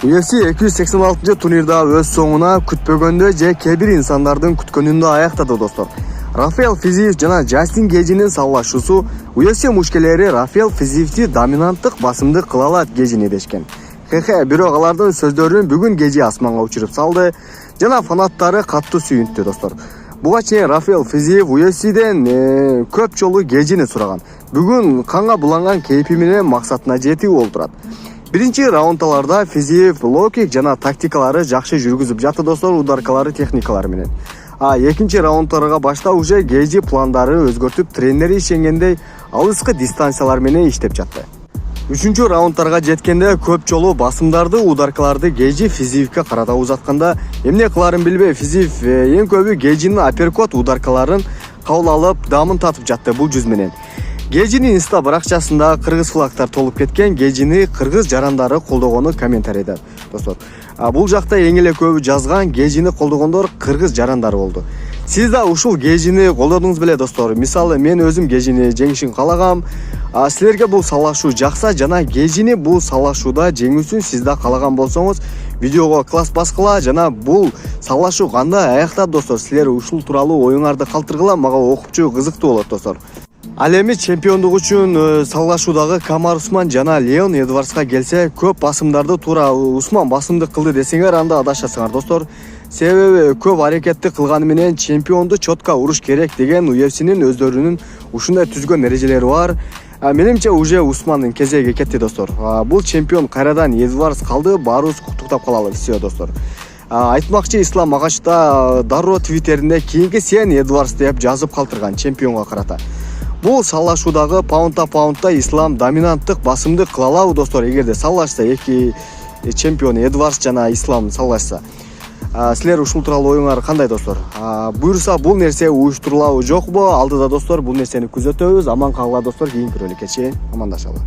UFC 286-турнирда өз соңуна күтпөгөндө же кээ бир инсандардын күткөнүндө аяктады достор. Рафаэль Физиев жана Джастин Гейджинин саллашуусу UFC мушкелери Рафаэль Физиевди доминанттык басымдык кыла алат Гейджини дешкен. Бирок алардын сөздөрүн бүгүн Гейджи асманга учуруп салды жана фанаттары катуу сүйүнттү достор. Буга чейин Рафаэль Физиев UFC'ден көп жолу Гейджини сураган. Бүгүн канга буланган кейпи менен максатына жетип олтурат. Биринчи раундталарда Физиев лоу-кик жана тактикалары жакшы жүргүзүп жатты достор, ударкалары, техникалары менен. Экинчи раундтарга башта уже Гейджи пландары өзгөртүп, тренери ишенгендей алыскы дистанциялар менен иштеп жатты. Үчүнчү раундтарга жеткенде көп жолу басымдарды, ударкаларды Гейджи Физиевке карата узатканда эмне кыларын билбей, Физиев эң көбү Гейджинин апперкот ударкаларын кабыл алып, дамын татып жатты бул жүз менен. Гейджинин инста баракчасында кыргыз флагтар толуп кеткен, Гейджини кыргыз жарандары колдогону комментарийде достор. Бул жакта эң эле көбү жазган Гейджини колдогондор кыргыз жарандары болду. Сиз да ушул Гейджини колдодуңуз беле достор. Мисалы мен өзүм Гейджини жеңишин каалагам. Силерге бул салашуу жакса жана Гейджини бул салашууда жеңүүсүн сиз да каалаган болсоңуз, видеого класс баскыла жана бул салашуу кандай аяктап достор. Силер ушул тууралуу оюңарды калтыргыла, мага окупчу кызыктуу болот достор. Ал эми чемпиондук үчүн саллашуудагы Камар Усман жана Леон Эдвардска келсе, көп басымдарды туура Усман басымдык кылды десеңер, анда адашасыңар достор. Себеби көп аракетти кылганы менен чемпионду чотко уруш керек деген UFC'нин өздөрүнүн ушундай түзгөн эрежелери бар. Менимче уже Усмандын кезеги кетти достор. Бул чемпион кайрадан Эдвардс калды, баарыбыз куттуктап калалы все достор. Айтмакчы Ислам Агачта дароо твиттеринде кийинки сен Эдвардс деп жазып калтырган чемпионго карата. Бул саллашуудагы паундта Ислам доминанттык басымдык кыла алабы достор, эгерде саллашса, эки чемпион Эдвардс жана Ислам саллашса. Силер ушул тууралуу оюңар кандай достор? Буюрса бул нерсе уюштурулабы жокпу? Алдыда достор бул нерсени күзөтөбүз. Аман калгыла достор, кийинки роликке чейин амандашалы.